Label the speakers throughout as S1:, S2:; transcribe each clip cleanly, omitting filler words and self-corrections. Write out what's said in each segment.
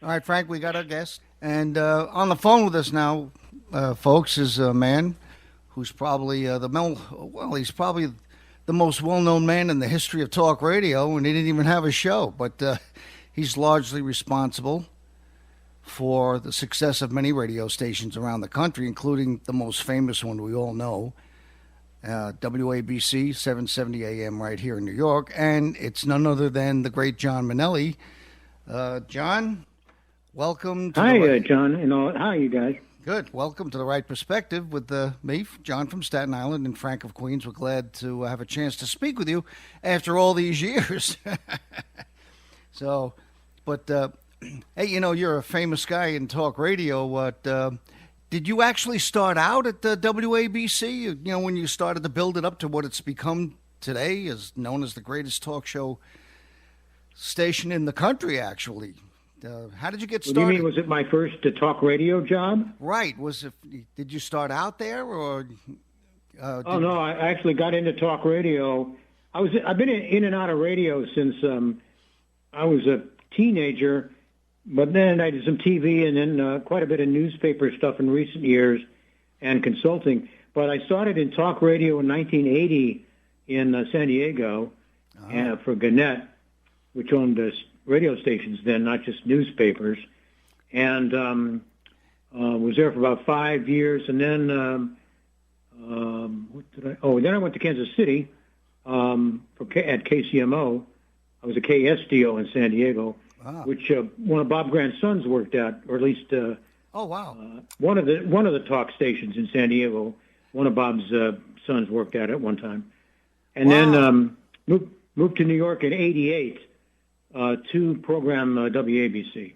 S1: All right, Frank, we got our guest. And on the phone with us now, folks, is a man who's probably he's probably the most well-known man in the history of talk radio, and he didn't even have a show. But he's largely responsible for the success of many radio stations around the country, including the most famous one we all know, WABC 770 AM right here in New York. And it's none other than the great John Mainelli. John, welcome to
S2: Hi, John. How are you guys?
S1: Good. Welcome to The Right Perspective with me, John from Staten Island, and Frank of Queens. We're glad to have a chance to speak with you after all these years. Hey, you're a famous guy in talk radio. Did you actually start out at the WABC? When you started to build it up to what it's become today, is known as the greatest talk show station in the country, actually. How did you get started?
S2: What do you mean, was it my first talk radio job?
S1: Right. Did you start out there, or?
S2: No, I actually got into talk radio. I've been in and out of radio since I was a teenager, but then I did some TV and then quite a bit of newspaper stuff in recent years and consulting. But I started in talk radio in 1980 in San Diego for Gannett, which owned radio stations then, not just newspapers, and was there for about 5 years. And then then I went to Kansas City at KCMO. I was a KSDO in San Diego, which one of Bob Grant's sons worked at, or at least one of the talk stations in San Diego. One of Bob's sons worked at one time, and then moved to New York in '88. To program WABC.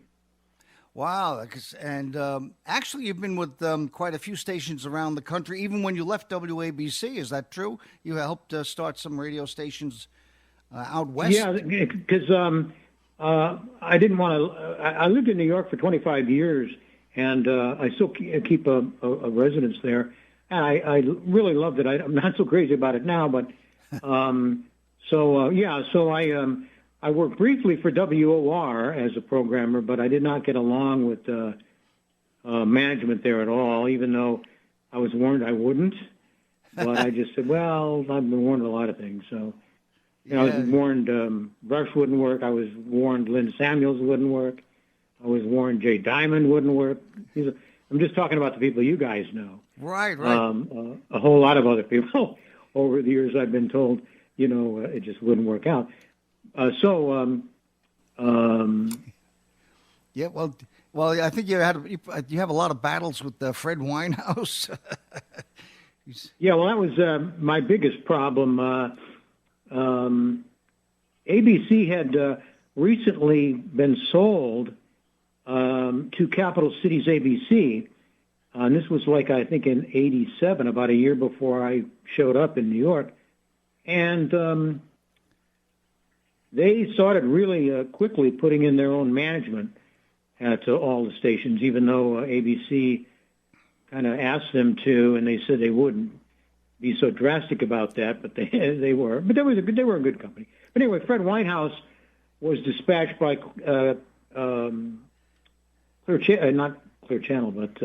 S1: Wow. And actually, you've been with quite a few stations around the country, even when you left WABC. Is that true? You helped start some radio stations out west?
S2: Yeah, because I didn't want to... I lived in New York for 25 years, and I still keep a residence there. And I really loved it. I'm not so crazy about it now, but... I worked briefly for WOR as a programmer, but I did not get along with management there at all, even though I was warned I wouldn't. But I just said, well, I've been warned a lot of things. So I was warned Rush wouldn't work. I was warned Lynn Samuels wouldn't work. I was warned Jay Diamond wouldn't work. I'm just talking about the people you guys know.
S1: Right.
S2: A whole lot of other people over the years I've been told, it just wouldn't work out.
S1: Yeah, well, I think you have a lot of battles with Fred Winehouse.
S2: Yeah, well, that was my biggest problem. ABC had recently been sold to Capital Cities ABC, and this was I think in '87, about a year before I showed up in New York, and they started really quickly putting in their own management to all the stations, even though ABC kind of asked them to, and they said they wouldn't be so drastic about that, but they were. But they were a good company. But anyway, Fred Winehouse was dispatched by not Clear Channel, but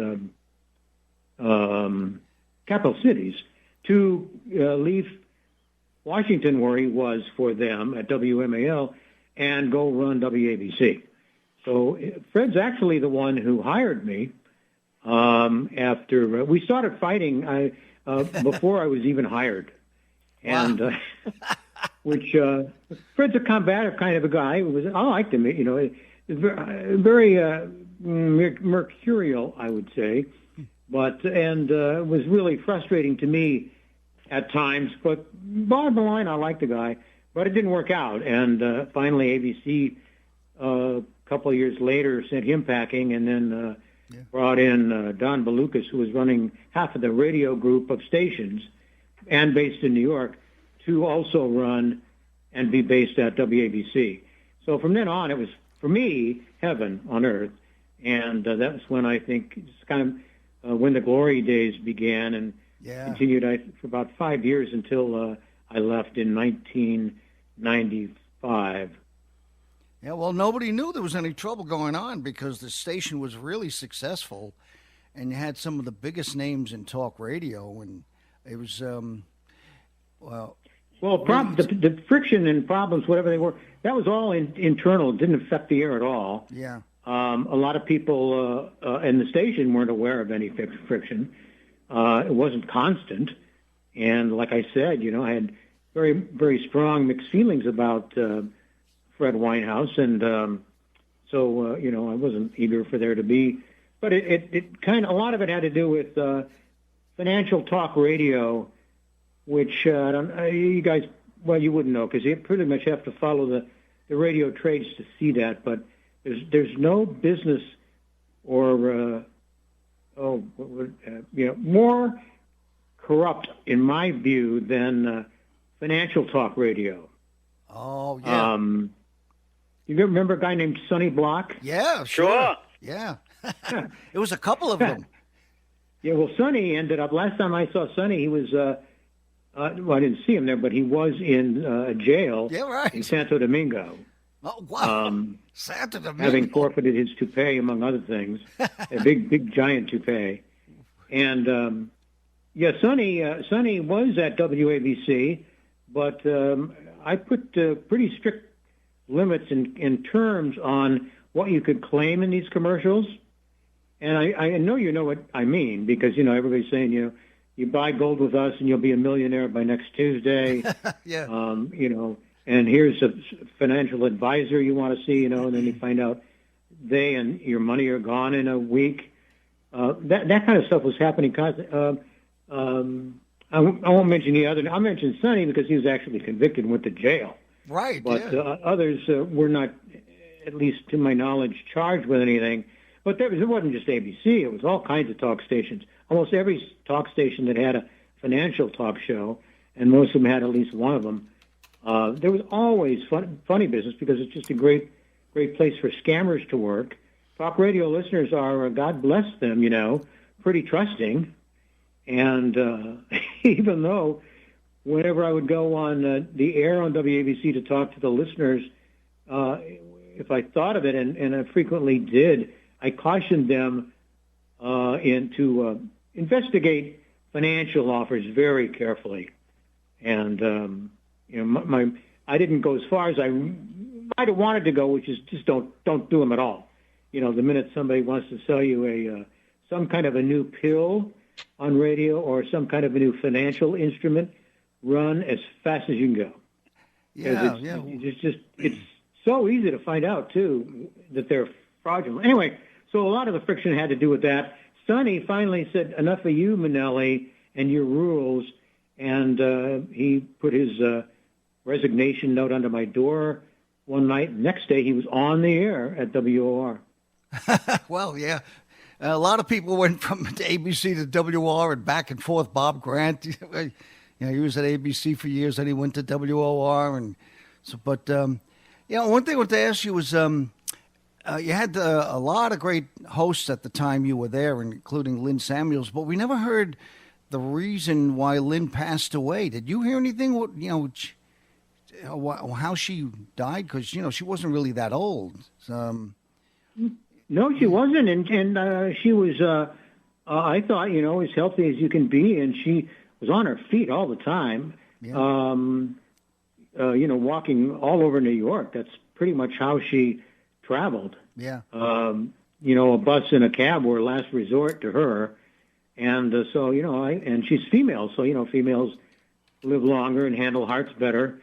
S2: Capital Cities to leave Washington, where he was for them at WMAL, and go run WABC. So Fred's actually the one who hired me after we started fighting before I was even hired. And which Fred's a combative kind of a guy. I liked him, very mercurial, I would say, it was really frustrating to me at times, but bottom line, I liked the guy, but it didn't work out. And finally, ABC, a couple of years later, sent him packing, and then brought in Don Balukas, who was running half of the radio group of stations and based in New York, to also run and be based at WABC. So from then on, it was, for me, heaven on earth. And that's when I think it's kind of when the glory days began, and continued for about 5 years until I left in 1995.
S1: Yeah, well, nobody knew there was any trouble going on because the station was really successful, and you had some of the biggest names in talk radio, and it was well.
S2: Well, the friction and problems, whatever they were, that was all internal. It didn't affect the air at all.
S1: Yeah.
S2: A lot of people in the station weren't aware of any friction. It wasn't constant. And like I said, I had very, very strong mixed feelings about Fred Winehouse. And so, I wasn't eager for there to be. But it kind of, a lot of it had to do with financial talk radio, which you guys, well, you wouldn't know because you pretty much have to follow the radio trades to see that. But there's no business or more corrupt in my view than financial talk radio.
S1: Oh yeah.
S2: You remember a guy named Sonny Block?
S1: Yeah, sure. Yeah, it was a couple of them.
S2: Yeah, well, Sonny ended up. Last time I saw Sonny, he was. Well, I didn't see him there, but he was in jail.
S1: Yeah, right.
S2: In Santo Domingo.
S1: Oh wow! Santo Domingo,
S2: having forfeited his toupee, among other things, a big giant toupee, and Sonny was at WABC, but I put pretty strict limits in terms on what you could claim in these commercials, and I know you know what I mean because everybody's saying you buy gold with us and you'll be a millionaire by next Tuesday.
S1: Yeah.
S2: And here's a financial advisor you want to see, and then you find out they and your money are gone in a week. That kind of stuff was happening. I won't mention the other. I'll mention Sonny because he was actually convicted and went to jail.
S1: Right.
S2: But
S1: yeah.
S2: Others were not, at least to my knowledge, charged with anything. But it wasn't just ABC. It was all kinds of talk stations. Almost every talk station that had a financial talk show, and most of them had at least one of them. There was always funny business because it's just a great place for scammers to work. Talk radio listeners are, God bless them, pretty trusting. And even though whenever I would go on the air on WABC to talk to the listeners, if I thought of it, and I frequently did, I cautioned them to investigate financial offers very carefully. And I didn't go as far as I might have wanted to go, which is just don't do them at all. The minute somebody wants to sell you some kind of a new pill on radio or some kind of a new financial instrument, run as fast as you can go.
S1: Yeah,
S2: It's so easy to find out too that they're fraudulent. Anyway, so a lot of the friction had to do with that. Sonny finally said, "Enough of you, Mainelli, and your rules," and he put his resignation note under my door one night. Next day, he was on the air at WOR.
S1: Well, yeah. A lot of people went from ABC to WOR and back and forth. Bob Grant, he was at ABC for years, then he went to WOR, and so. But one thing I wanted to ask you was, you had a lot of great hosts at the time you were there, including Lynn Samuels. But we never heard the reason why Lynn passed away. Did you hear anything? How she died? Because she wasn't really that old.
S2: No, she wasn't, and she was. I thought, as healthy as you can be, and she was on her feet all the time. Yeah. Walking all over New York. That's pretty much how she traveled.
S1: Yeah.
S2: A bus and a cab were last resort to her, and so and she's female, so females live longer and handle hearts better.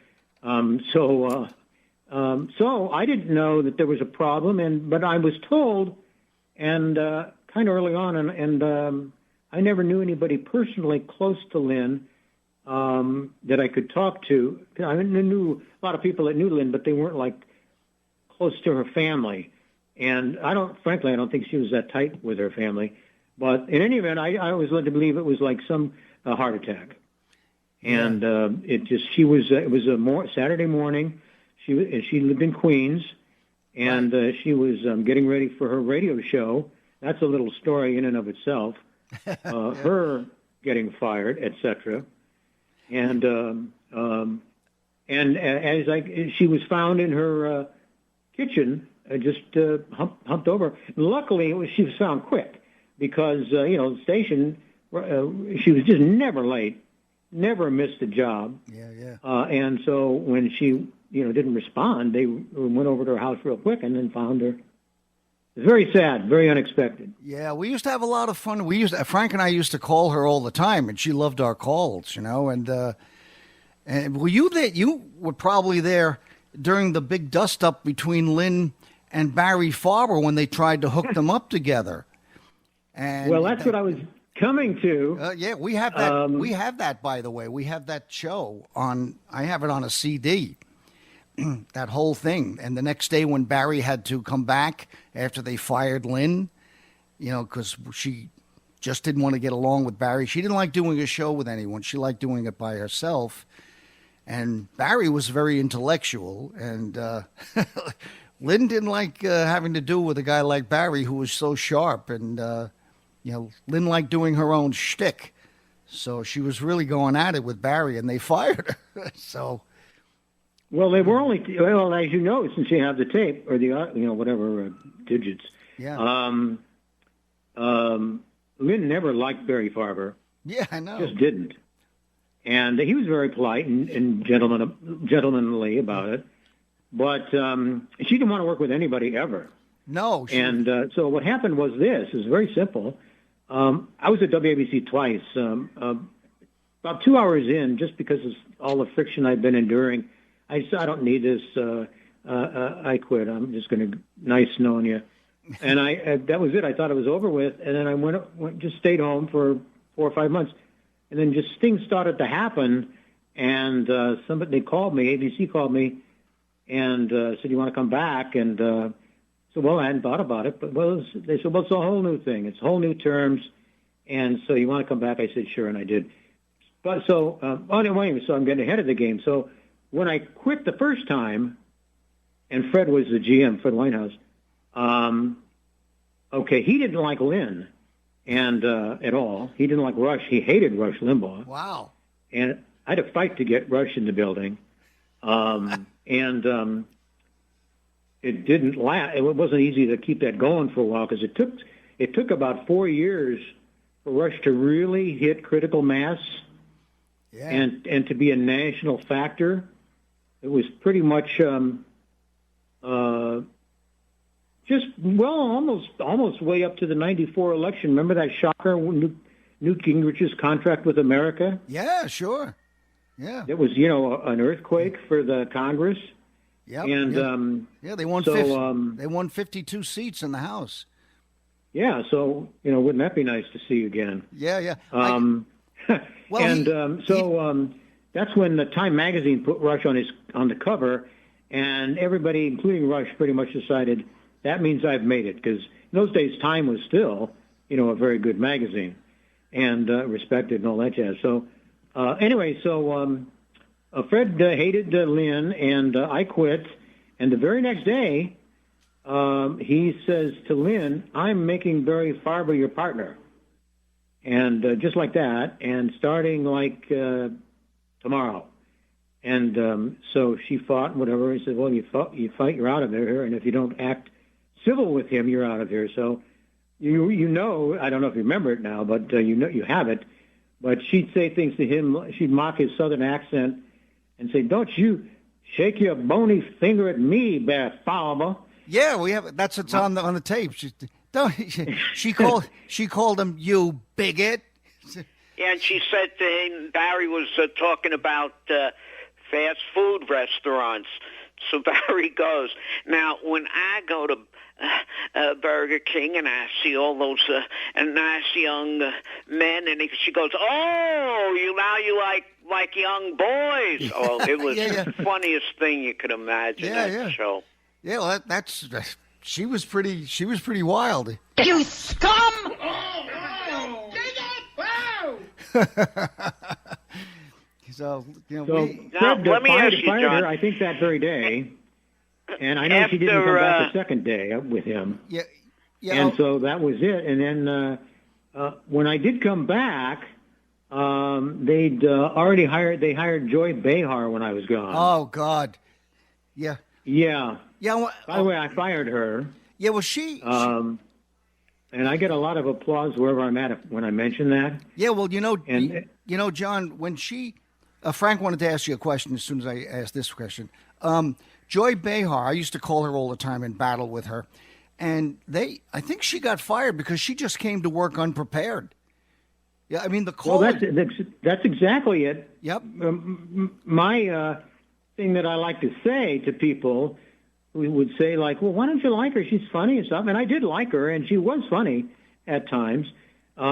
S2: So I didn't know that there was a problem, but I was told, and kind of early on, and I never knew anybody personally close to Lynn that I could talk to. I knew a lot of people that knew Lynn, but they weren't like close to her family. And I don't think she was that tight with her family. But in any event, I was led to believe it was like some heart attack. And it was a Saturday morning. She lived in Queens, and she was getting ready for her radio show. That's a little story in and of itself. Her getting fired, etc. And as she was found in her kitchen, just humped over. Luckily, she was found quick because, the station, she was just never late, never missed a job.
S1: Yeah.
S2: And so when she, didn't respond, they went over to her house real quick and then found her. It was very sad, very unexpected.
S1: Yeah, we used to have a lot of fun. Frank and I used to call her all the time, and she loved our calls, And were you there? You were probably there during the big dust-up between Lynn and Barry Farber when they tried to hook them up together. And
S2: well, that's what I was coming to.
S1: Yeah, we have that. We have that, by the way. We have that show on. I have it on a CD. That whole thing. And the next day, when Barry had to come back after they fired Lynn, because she just didn't want to get along with Barry. She didn't like doing a show with anyone. She liked doing it by herself. And Barry was very intellectual, and Lynn didn't like having to do with a guy like Barry who was so sharp. And Lynn liked doing her own shtick, so she was really going at it with Barry, and they fired her. So,
S2: well, they were only as you know, since you have the tape or the whatever digits.
S1: Yeah.
S2: Lynn never liked Barry Farber.
S1: Yeah, I know.
S2: Just didn't. And he was very polite and gentlemanly about it. But she didn't want to work with anybody ever.
S1: No.
S2: And so what happened was this. It was very simple. I was at WABC twice. About 2 hours in, just because of all the friction I'd been enduring, I said, I don't need this. I quit. I'm just going to nice knowing you. And that was it. I thought it was over with. And then I just stayed home for 4 or 5 months. And then just things started to happen. And they called me, ABC called me, and said, you want to come back? And so, well, I hadn't thought about it. But they said, well, it's a whole new thing. It's whole new terms. And so you want to come back? I said, sure, and I did. But so, anyway, so I'm getting ahead of the game. So when I quit the first time, and Fred was the GM, Fred Winehouse, he didn't like Lynn and at all. He didn't like Rush. He hated Rush Limbaugh.
S1: Wow.
S2: And I had to fight to get Rush in the building. It didn't last. It wasn't easy to keep that going for a while because it took about 4 years for Rush to really hit critical mass.
S1: Yeah.
S2: And to be a national factor. It was pretty much almost way up to the 94 election. Remember that shocker, Newt Gingrich's contract with America?
S1: Yeah, sure. Yeah.
S2: It was, an earthquake for the Congress.
S1: Yep.
S2: And
S1: they won they won 52 seats in the House.
S2: Yeah, so wouldn't that be nice to see you again?
S1: Yeah.
S2: That's when the Time magazine put Rush on the cover, and everybody, including Rush, pretty much decided that means I've made it, because in those days Time was still, a very good magazine and respected and all that jazz. So Fred hated Lynn, and I quit. And the very next day, he says to Lynn, "I'm making Barry Farber your partner," and just like that, and starting like tomorrow. And so she fought, whatever. He said, "Well, you fight, you're out of here, and if you don't act civil with him, you're out of here." So I don't know if you remember it now, but you have it. But she'd say things to him. She'd mock his Southern accent and say, "Don't you shake your bony finger at me, Barry Farber." Yeah,
S1: we have. It's on the tape. She called him, "You bigot."
S3: Yeah, and she said to him, Barry was talking about fast food restaurants. So Barry goes, "Now, when I go to Burger King and I see all those nice young men," and she goes, "Oh, you like young boys." Oh, it was the funniest thing you could imagine. That show.
S1: Yeah, well, that's she was pretty wild.
S4: You scum!
S1: So,
S2: Fred
S3: let me ask you,
S2: fired
S3: John.
S2: her, I think that very day, and I know she didn't come back the second day with him.
S1: Yeah.
S2: And so that was it. And then when I did come back, they'd already hired Joy Behar when I was gone.
S1: Oh God. Yeah.
S2: Yeah.
S1: Yeah. Well,
S2: By the way, I fired her.
S1: Yeah. Well, she.
S2: And I get a lot of applause wherever I'm at when I mention that.
S1: Yeah. Well, John, when she, Frank wanted to ask you a question as soon as I asked this question. Joy Behar, I used to call her all the time and battle with her, and I think she got fired because she just came to work unprepared. Yeah, I mean the call.
S2: Well, that's exactly it.
S1: Yep.
S2: My thing that I like to say to people, we would say like, well, why don't you like her? She's funny and stuff. And I did like her, and she was funny at times. We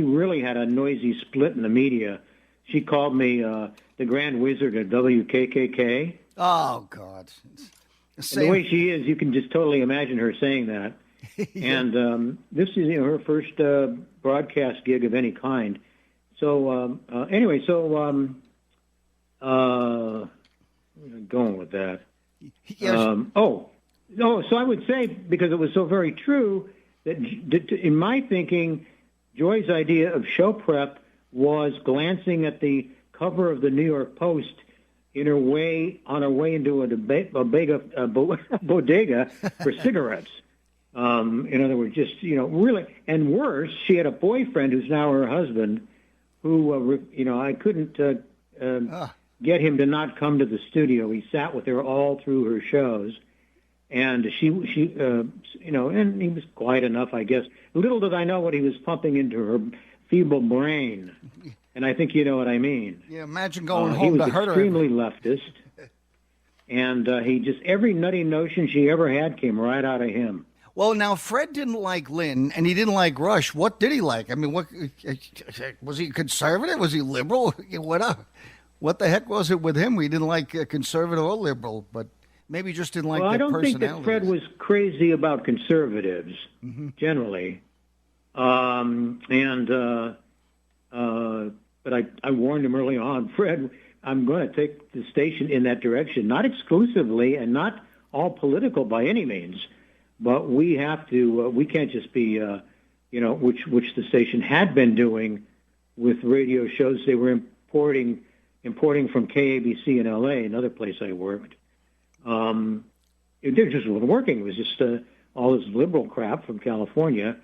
S2: really had a noisy split in the media. She called me the Grand Wizard of WKKK.
S1: Oh, God.
S2: The way she is, you can just totally imagine her saying that. Yeah. And this is her first broadcast gig of any kind. So anyway, going with that.
S1: Yes.
S2: So I would say, because it was so very true, that in my thinking, Joy's idea of show prep was glancing at the cover of the New York Post on her way into a bodega for cigarettes. In other words, just, really, and worse, she had a boyfriend who's now her husband, who, I couldn't get him to not come to the studio. He sat with her all through her shows, and she and he was quiet enough, I guess. Little did I know what he was pumping into her feeble brain, and I think you know what I mean.
S1: Yeah, imagine going home to hurt her.
S2: He was extremely leftist, and he just, every nutty notion she ever had came right out of him.
S1: Well, now, Fred didn't like Lynn, and he didn't like Rush. What did he like? I mean, what was he conservative? Was he liberal? What the heck was it with him? We didn't like conservative or liberal, but maybe he just didn't like their personalities.
S2: I don't think that Fred was crazy about conservatives, generally. But I warned him early on, Fred, I'm going to take the station in that direction, not exclusively and not all political by any means. But we have to. We can't just be, which the station had been doing with radio shows they were importing from KABC in L.A., another place I worked. It just wasn't working. It was just all this liberal crap from California,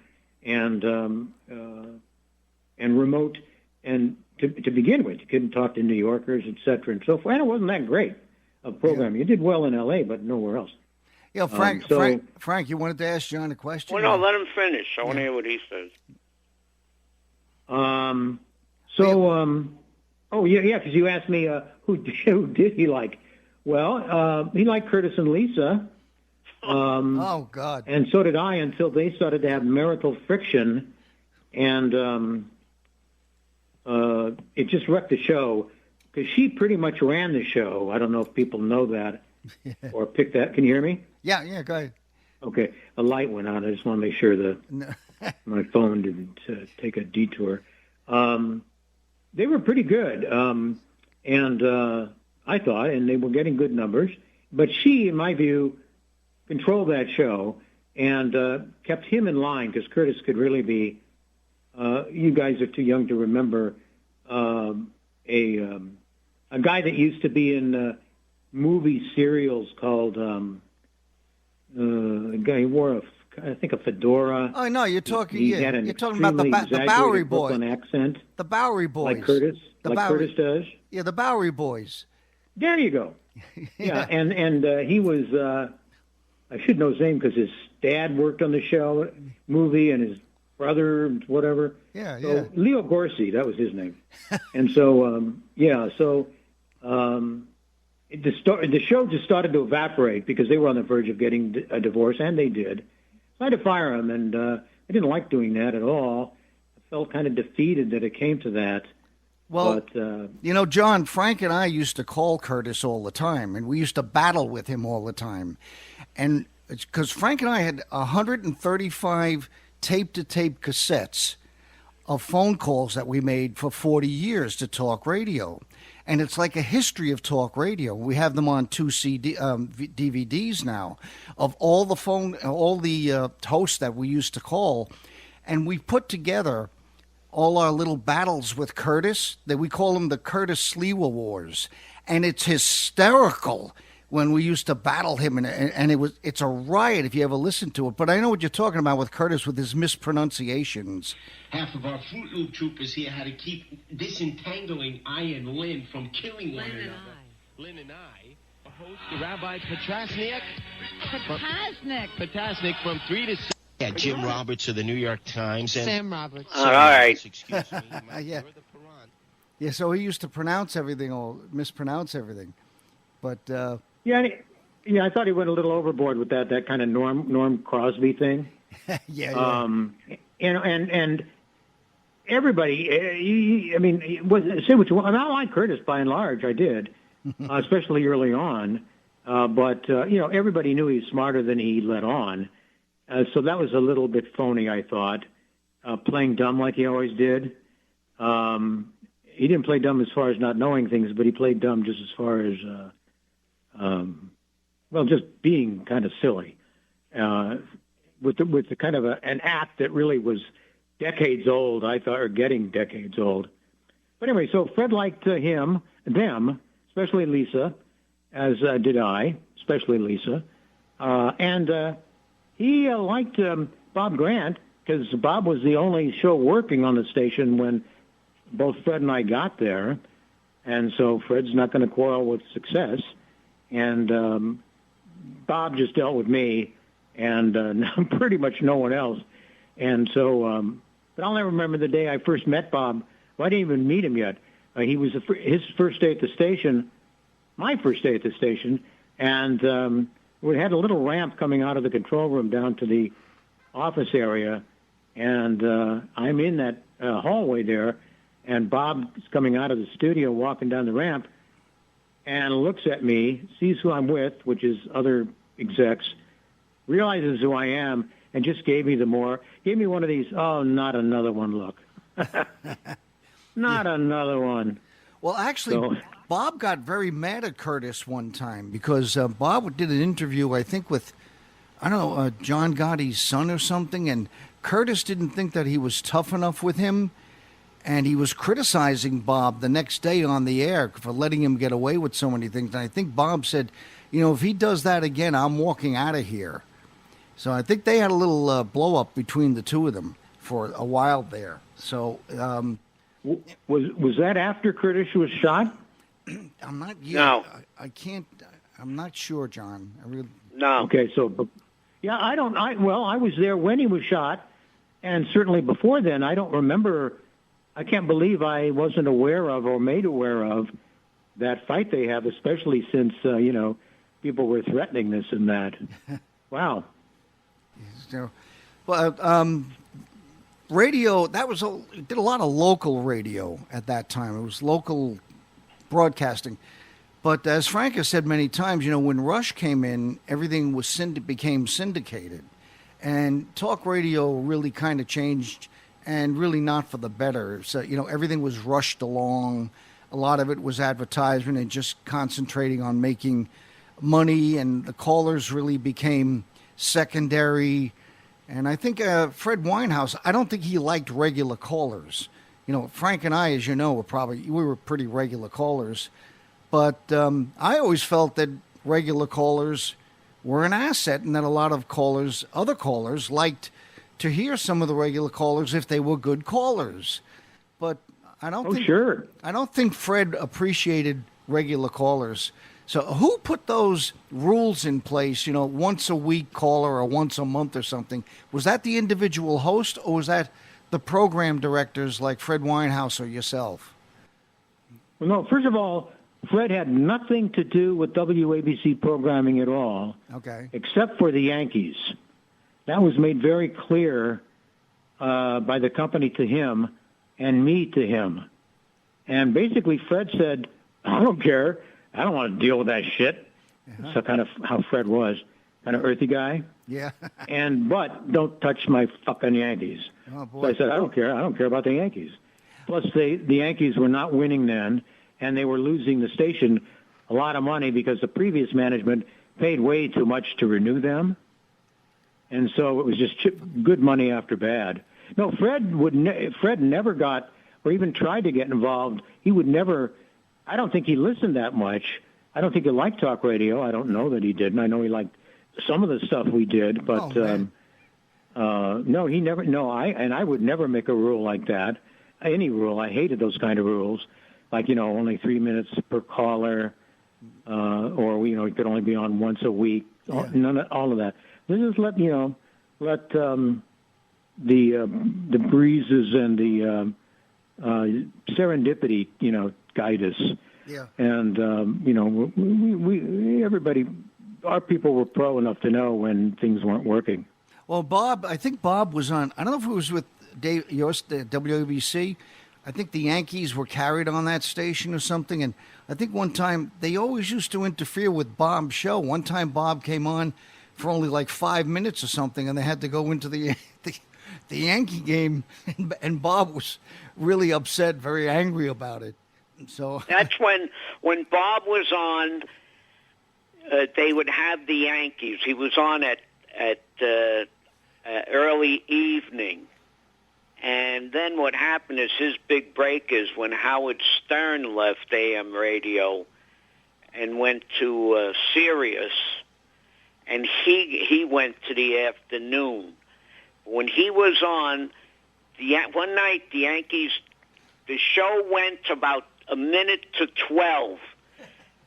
S2: and remote. And to begin with, you couldn't talk to New Yorkers, et cetera, and so forth. And it wasn't that great of programming. You did well in L.A., but nowhere else.
S1: Yeah, Frank, you wanted to ask John a question?
S3: Well, no, let him finish. I want to hear what he says.
S2: Because you asked me who did he like? Well, he liked Curtis and Lisa.
S1: Oh, God.
S2: And so did I, until they started to have marital friction, and it just wrecked the show, because she pretty much ran the show. I don't know if people know that or picked that. Can you hear me?
S1: Yeah, go ahead.
S2: Okay, a light went on. I just want to make sure my phone didn't take a detour. They were pretty good, and I thought, and they were getting good numbers. But she, in my view, controlled that show and kept him in line, because Curtis could really be. You guys are too young to remember a guy that used to be in movie serials called. The guy wore I think a fedora.
S1: Oh no, you're talking. You're talking about
S2: the
S1: Bowery Boys.
S2: Brooklyn accent.
S1: The Bowery Boys,
S2: like Curtis, Curtis does.
S1: Yeah, the Bowery Boys.
S2: There you go. Yeah, and he was. I should know his name because his dad worked on the show movie, and his brother, whatever.
S1: Yeah.
S2: Leo Gorsi, that was his name, and so the show just started to evaporate because they were on the verge of getting a divorce, and they did. So I had to fire him, and I didn't like doing that at all. I felt kind of defeated that it came to that.
S1: Well,
S2: but,
S1: John, Frank and I used to call Curtis all the time, and we used to battle with him all the time. And because Frank and I had 135 tape-to-tape cassettes of phone calls that we made for 40 years to talk radio. And it's like a history of talk radio. We have them on 2 DVDs now of all the hosts that we used to call. And we put together all our little battles with Curtis. That we call them the Curtis Sliwa Wars. and it's hysterical when we used to battle him, and it's a riot if you ever listen to it. But I know what you're talking about with Curtis with his mispronunciations.
S4: Half of our Fruit Loop troopers here had to keep disentangling I and Lynn from killing one another. Lynn and I, a host of Rabbi Potasnik from 3 to 6. Yeah, Jim Roberts of the New York Times. And
S5: Sam Roberts.
S3: All right.
S4: Excuse me.
S1: Yeah. Yeah, so he used to pronounce everything or mispronounce everything. But
S2: Yeah, I thought he went a little overboard with that kind of Norm Crosby thing.
S1: yeah.
S2: And everybody, I mean, say what you want. I mean, I like Curtis by and large. I did, especially early on. But everybody knew he was smarter than he let on. So that was a little bit phony, I thought. Playing dumb like he always did. He didn't play dumb as far as not knowing things, but he played dumb just as far as, just being kind of silly. With the kind of an act that really was decades old, I thought, or getting decades old. But anyway, so Fred liked them, especially Lisa, as did I, especially Lisa. And he liked Bob Grant because Bob was the only show working on the station when both Fred and I got there. And so Fred's not going to quarrel with success. And Bob just dealt with me and pretty much no one else. And so, but I'll never remember the day I first met Bob. Well, I didn't even meet him yet. He was his first day at the station, my first day at the station, and we had a little ramp coming out of the control room down to the office area, and I'm in that hallway there, and Bob's coming out of the studio, walking down the ramp, and looks at me, sees who I'm with, which is other execs, realizes who I am, and just gave me one of these, oh, not another one look. Not another one.
S1: Well, actually, Bob got very mad at Curtis one time because Bob did an interview, I think, with, John Gotti's son or something, and Curtis didn't think that he was tough enough with him, and he was criticizing Bob the next day on the air for letting him get away with so many things. And I think Bob said, if he does that again, I'm walking out of here. So I think they had a little blow-up between the two of them for a while there. So
S2: was that after Curtis was shot?
S1: I'm not.
S3: No,
S1: I can't. I'm not sure, John.
S3: No.
S2: Okay, so I don't. I was there when he was shot, and certainly before then. I don't remember. I can't believe I wasn't aware of or made aware of that fight they have, especially since people were threatening this and that. Wow.
S1: Well, radio. Did a lot of local radio at that time. It was local broadcasting. But as Frank has said many times, when Rush came in, everything became syndicated. And talk radio really kind of changed, and really not for the better. So, everything was rushed along. A lot of it was advertisement and just concentrating on making money, and the callers really became secondary. And I think Fred Winehouse, I don't think he liked regular callers. Frank and I, as you know, we were pretty regular callers. But I always felt that regular callers were an asset, and that a lot of other callers, liked to hear some of the regular callers if they were good callers. But I don't think Fred appreciated regular callers. So who put those rules in place, once a week caller or once a month or something? Was that the individual host, or was that the program directors like Fred Winehouse or yourself?
S2: Well, no, first of all, Fred had nothing to do with WABC programming at all.
S1: Okay.
S2: Except for the Yankees. That was made very clear by the company to him and me to him. And basically Fred said, I don't care. I don't want to deal with that shit. Uh-huh. So kind of how Fred was. Kind of earthy guy.
S1: Yeah.
S2: But don't touch my fucking Yankees.
S1: Oh, boy.
S2: So I said, I don't care. I don't care about the Yankees. Plus, the Yankees were not winning then, and they were losing the station a lot of money because the previous management paid way too much to renew them. And so it was just good money after bad. No, Fred never got or even tried to get involved. He would never I don't think he listened that much. I don't think he liked talk radio. I don't know that he didn't. I know he liked some of the stuff we did, but no, he never. No, I would never make a rule like that. Any rule. I hated those kind of rules, like only 3 minutes per caller, or it could only be on once a week.
S1: Yeah.
S2: All of that. Let's just let the breezes and the serendipity, guide us.
S1: Yeah.
S2: And we everybody, our people were pro enough to know when things weren't working.
S1: Well, Bob, I think Bob was on. I don't know if it was with Dave, yours, the WABC. I think the Yankees were carried on that station or something. And I think one time they always used to interfere with Bob's show. One time Bob came on for only like 5 minutes or something, and they had to go into the Yankee game, and Bob was really upset, very angry about it. So
S3: that's when Bob was on. They would have the Yankees. He was on at early evening, and then what happened is his big break is when Howard Stern left AM radio and went to Sirius, and he went to the afternoon. When he was on, one night the Yankees, the show went about a minute to 12,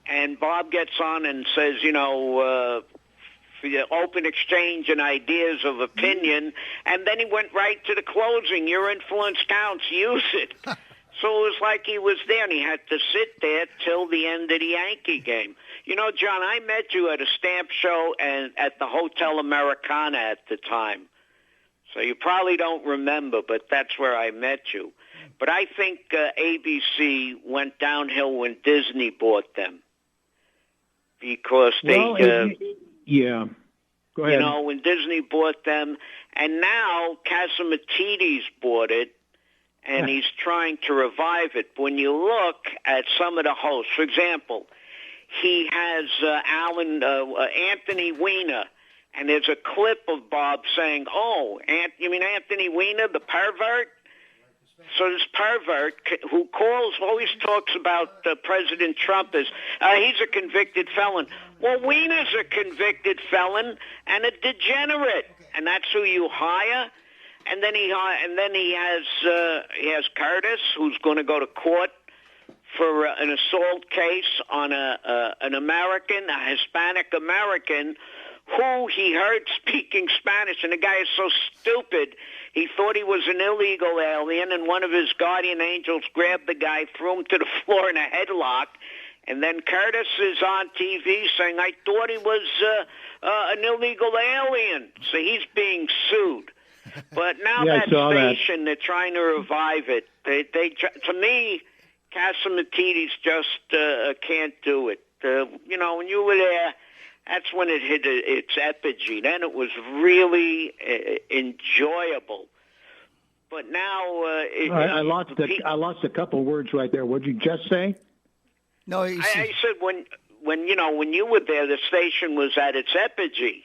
S3: and Bob gets on and says, for the open exchange and ideas of opinion, and then he went right to the closing. Your influence counts. Use it. So it was like he was there, and he had to sit there till the end of the Yankee game. John, I met you at a stamp show and at the Hotel Americana at the time. So you probably don't remember, but that's where I met you. But I think ABC went downhill when Disney bought them. Because they...
S2: yeah. Go ahead.
S3: When Disney bought them, and now Casamatides bought it, and he's trying to revive it. When you look at some of the hosts, for example, he has Anthony Weiner, and there's a clip of Bob saying, you mean Anthony Weiner, the pervert? So this pervert who always talks about President Trump as he's a convicted felon. Well, Weiner's a convicted felon and a degenerate, and that's who you hire. And then he has Curtis, who's going to go to court for an assault case on an American, a Hispanic American, who he heard speaking Spanish, and the guy is so stupid. He thought he was an illegal alien, and one of his guardian angels grabbed the guy, threw him to the floor in a headlock, and then Curtis is on TV saying, I thought he was an illegal alien. So he's being sued. But now that station, they're trying to revive it. They to me, Casamatides just can't do it. When you were there, that's when it hit its epigee. Then it was really enjoyable. But now
S2: I lost a couple words right there. What did you just say?
S1: No,
S3: I said when you were there, the station was at its epigee.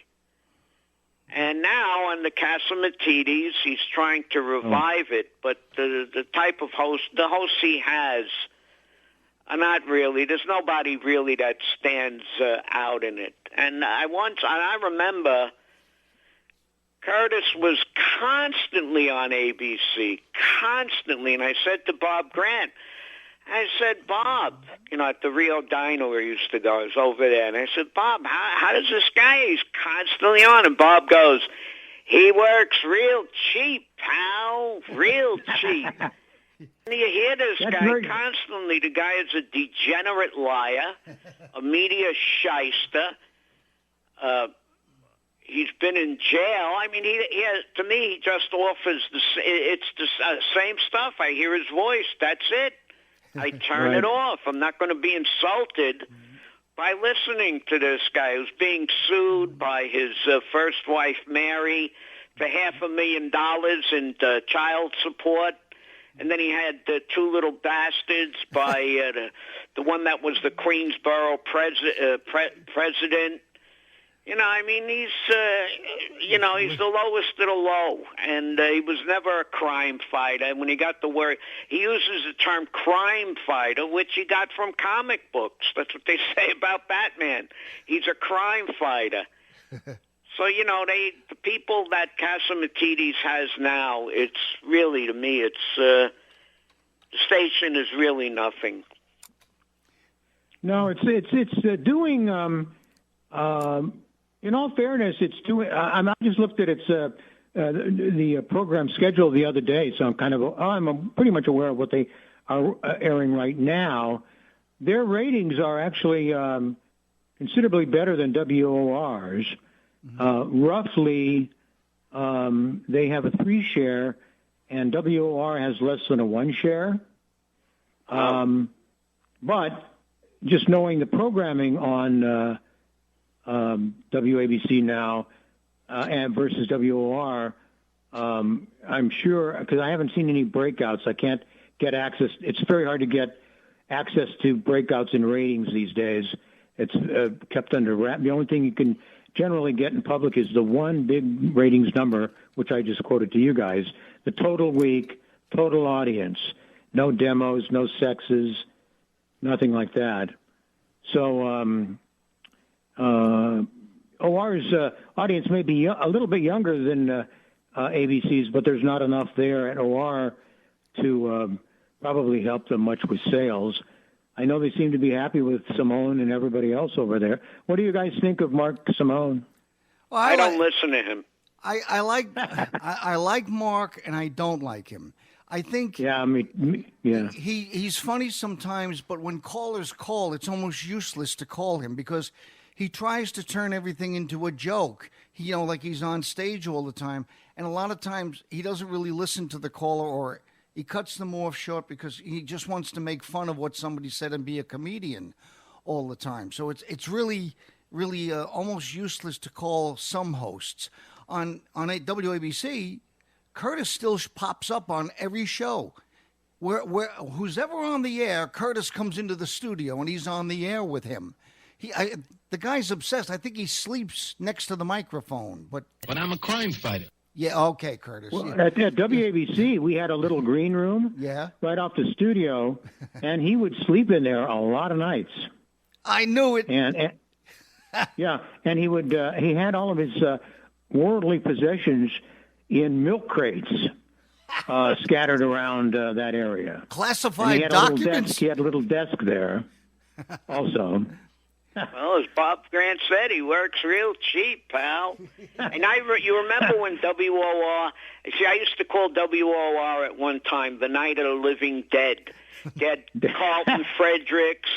S3: And now on the Casamatides, he's trying to revive it, but the type of the hosts he has are not really. There's nobody really that stands out in it. And I remember Curtis was constantly on ABC, constantly. And I said to Bob Grant, Bob, at the Rio Dino where I used to go, I was over there, and I said, Bob, how does this guy, he's constantly on? And Bob goes, he works real cheap, pal, real cheap. And you hear this guy constantly. The guy is a degenerate liar, a media shyster. He's been in jail. I mean, to me, he just offers it's the same stuff. I hear his voice. That's it. I turn it off. I'm not going to be insulted by listening to this guy who's being sued by his first wife, Mary, for $500,000 in child support. And then he had two little bastards by the one that was the Queensboro president. I mean, he's the lowest of the low, and he was never a crime fighter. And when he got the word, he uses the term crime fighter, which he got from comic books. That's what they say about Batman. He's a crime fighter. So, the people that Catsimatidis has now, it's really, to me, the station is really nothing.
S2: No, it's doing. In all fairness, it's doing. I just looked at its the program schedule the other day, so I'm pretty much aware of what they are airing right now. Their ratings are actually considerably better than WOR's. Roughly, they have a 3 share, and WOR has less than a 1 share. But just knowing the programming on WABC now and versus WOR, I'm sure, because I haven't seen any breakouts. I can't get access. It's very hard to get access to breakouts in ratings these days. It's kept under wrap. The only thing you can generally get in public is the one big ratings number, which I just quoted to you guys, the total week, total audience, no demos, no sexes, nothing like that. So OR's audience may be a little bit younger than ABC's, but there's not enough there at OR to probably help them much with sales. I know they seem to be happy with Simone and everybody else over there. What do you guys think of Mark Simone?
S1: Well,
S3: I don't listen to him.
S1: I like Mark, and I don't like him. I think
S2: yeah.
S1: He's funny sometimes, but when callers call, it's almost useless to call him because he tries to turn everything into a joke. Like he's on stage all the time, and a lot of times he doesn't really listen to the caller, or he cuts them off short because he just wants to make fun of what somebody said and be a comedian all the time. So it's really almost useless to call some hosts. On WABC, Curtis still pops up on every show. Who's ever on the air, Curtis comes into the studio and he's on the air with him. The guy's obsessed. I think he sleeps next to the microphone. But
S4: I'm a crime fighter.
S1: Yeah, okay, Curtis.
S2: Well,
S1: yeah.
S2: at WABC, we had a little green room right off the studio, and he would sleep in there a lot of nights.
S1: I knew it.
S2: And he would. He had all of his worldly possessions in milk crates scattered around that area.
S1: Classified documents.
S2: He had a little desk there also.
S3: Well, as Bob Grant said, he works real cheap, pal. And you remember when WOR, I used to call WOR at one time the Night of the Living Dead. They had Carlton Fredericks.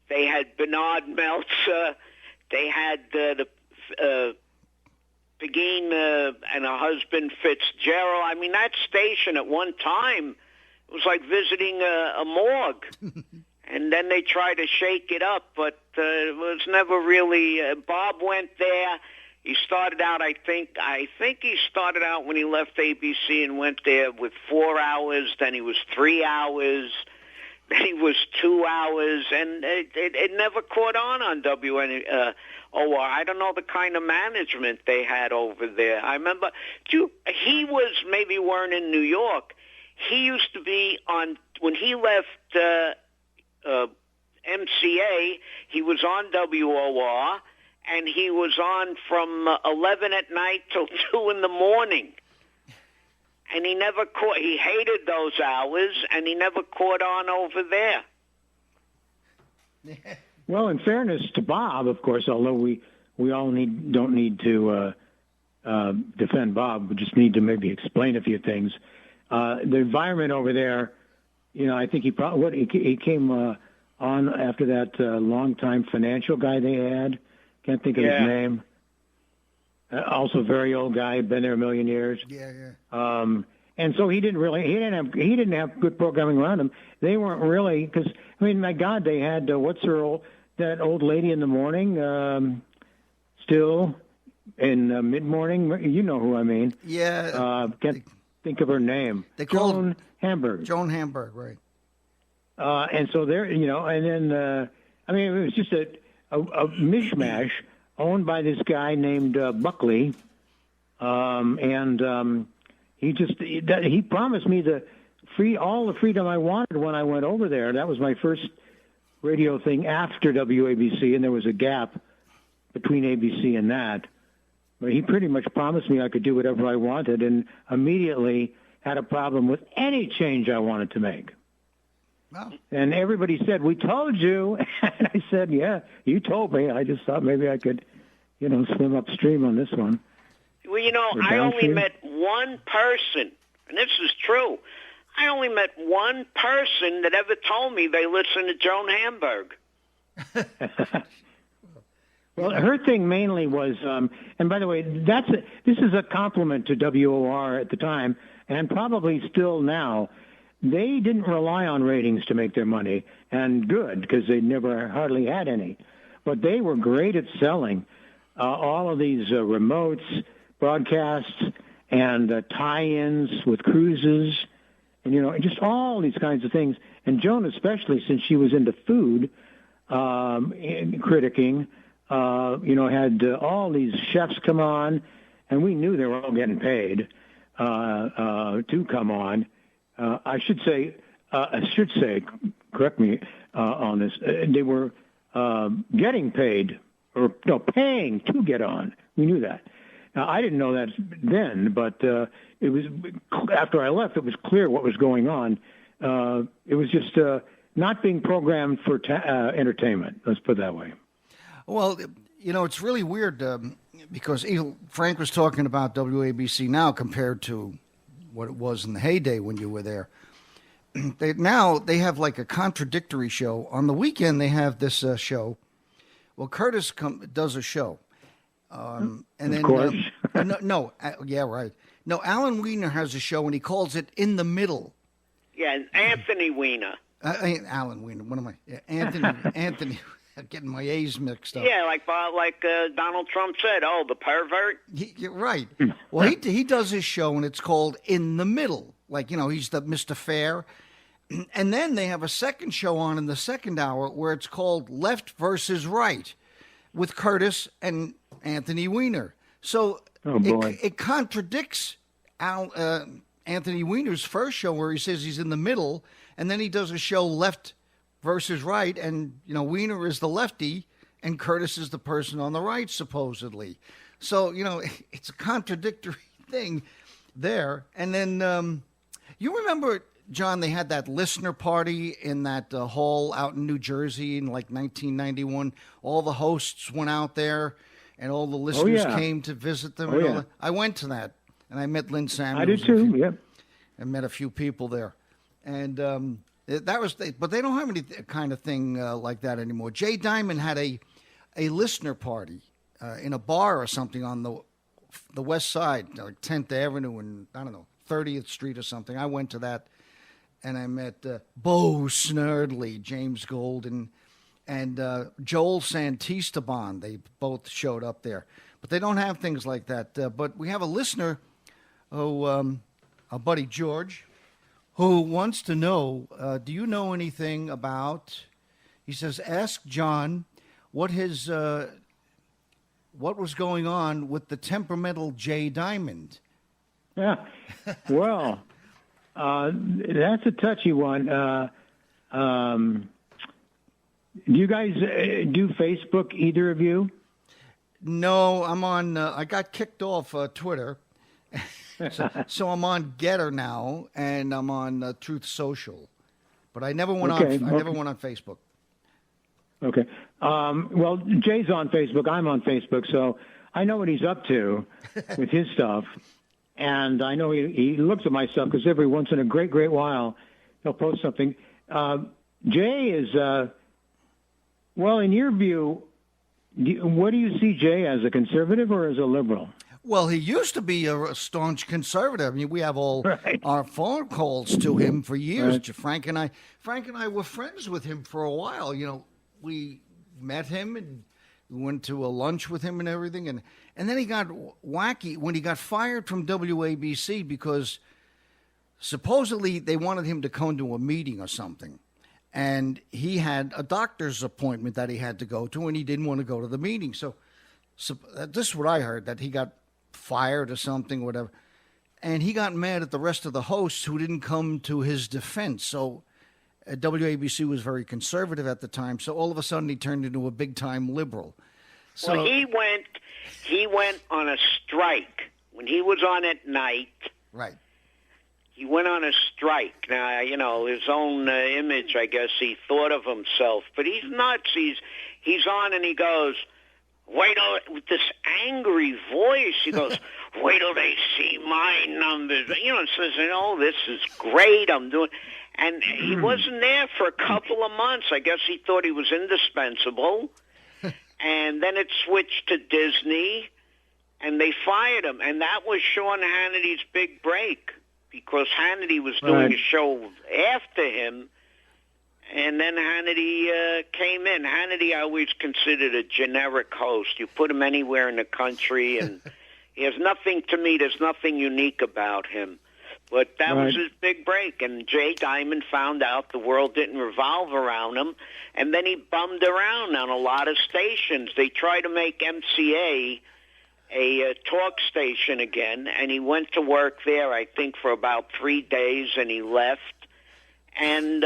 S3: They had Bernard Meltzer. They had the Pegeen and her husband Fitzgerald. I mean, that station at one time, it was like visiting a morgue. And then they tried to shake it up, but it was never really. Bob went there. He started out, I think he started out when he left ABC and went there with 4 hours. Then he was 3 hours. Then he was 2 hours, and it never caught on WOR. I don't know the kind of management they had over there. I remember he was maybe weren't in New York. He used to be on when he left. MCA, he was on WOR, and he was on from 11 at night till 2 in the morning. And he never caught, he hated those hours, and he never caught on over there.
S2: Well, in fairness to Bob, of course, although we all don't need to defend Bob, we just need to maybe explain a few things. The environment over there, I think he came on after that longtime financial guy they had. Can't think of his name. Also, very old guy, been there a million years. And so he didn't have good programming around him. They weren't really because my God, they had that old lady in the morning, still in mid morning. You know who I mean?
S1: Yeah.
S2: Can't think of her name.
S1: They called
S2: Joan Hamburg.
S1: Joan Hamburg, right?
S2: And so there, and then it was just a mishmash owned by this guy named Buckley, and he promised me all the freedom I wanted when I went over there. That was my first radio thing after WABC, and there was a gap between ABC and that. But he pretty much promised me I could do whatever I wanted, and immediately had a problem with any change I wanted to make.
S1: Wow.
S2: And everybody said, "We told you." And I said, "Yeah, you told me. I just thought maybe I could, swim upstream on this one."
S3: Well, I only met one person, and this is true. I only met one person that ever told me they listened to Joan Hamburg.
S2: Well, her thing mainly was, and by the way, this is a compliment to WOR at the time, and probably still now. They didn't rely on ratings to make their money, and good, because they never hardly had any. But they were great at selling all of these remotes, broadcasts, and tie-ins with cruises, and just all these kinds of things. And Joan, especially since she was into food critiquing, had all these chefs come on, and we knew they were all getting paid to come on. I should say, correct me on this, they were getting paid, or no, paying to get on. We knew that. Now, I didn't know that then, but it was after I left, it was clear what was going on. It was just not being programmed for entertainment, let's put it that way.
S1: Well, it's really weird because Frank was talking about WABC now compared to what it was in the heyday when you were there. Now they have like a contradictory show. On the weekend, they have this show. Well, Curtis does a show. And then,
S2: of course.
S1: Yeah, right. No, Alan Wiener has a show, and he calls it In the Middle.
S3: Yeah, Anthony Weiner.
S1: Alan Wiener. What am I? Yeah, Anthony. Getting my A's mixed up.
S3: Yeah, like Donald Trump said, the pervert.
S1: You're right. Well, he does his show, and it's called In the Middle. Like, he's the Mr. Fair. And then they have a second show on in the second hour where it's called Left versus Right with Curtis and Anthony Weiner. So it contradicts Anthony Weiner's first show where he says he's in the middle, and then he does a show Left versus Right, and Weiner is the lefty and Curtis is the person on the right, supposedly. So it's a contradictory thing there. And then you remember, John, they had that listener party in that hall out in New Jersey in like 1991. All the hosts went out there and all the listeners came to visit them. I went to that, and I met Lynn Samuels.
S2: I did too. Yeah,
S1: I met a few people there, and that was. But they don't have any kind of thing like that anymore. Jay Diamond had a listener party in a bar or something on the west side, like 10th Avenue and 30th Street or something. I went to that, and I met Bo Snerdley, James Golden, and Joel Santisteban. They both showed up there. But they don't have things like that. But we have a listener, our buddy George, who wants to know, do you know anything about, he says, ask John what was going on with the temperamental Jay Diamond.
S2: Yeah, well, that's a touchy one. Do you guys do Facebook, either of you?
S1: No, I'm on. I got kicked off Twitter, so I'm on Getter now, and I'm on Truth Social. But I never went on. I never went on Facebook.
S2: Okay. Well, Jay's on Facebook. I'm on Facebook, so I know what he's up to with his stuff, and I know he looks at my stuff because every once in a great while he'll post something. Jay is. Well, in your view, what do you see Jay as, a conservative or as a liberal?
S1: Well, he used to be a staunch conservative. I mean, we have all our phone calls to him for years. Right. Frank and I were friends with him for a while. We met him and we went to a lunch with him and everything. And then he got wacky when he got fired from WABC because supposedly they wanted him to come to a meeting or something. And he had a doctor's appointment that he had to go to, and he didn't want to go to the meeting. So this is what I heard, that he got fired or something, whatever. And he got mad at the rest of the hosts who didn't come to his defense. So WABC was very conservative at the time. So all of a sudden he turned into a big-time liberal. So
S3: well, he went on a strike when he was on at night.
S1: Right.
S3: He went on a strike. Now, his own image, I guess he thought of himself. But he's nuts. He's on and he goes, wait till, with this angry voice, he goes, wait till they see my numbers. Says, this is great. I'm doing. And he wasn't there for a couple of months. I guess he thought he was indispensable. And then it switched to Disney, and they fired him. And that was Sean Hannity's big break, because Hannity was doing a show after him, and then Hannity came in. Hannity I always considered a generic host. You put him anywhere in the country, and he has nothing, to me, there's nothing unique about him. But that was his big break, and Jay Diamond found out the world didn't revolve around him, and then he bummed around on a lot of stations. They tried to make MCA a talk station again, and he went to work there, I think, for about 3 days, and he left. And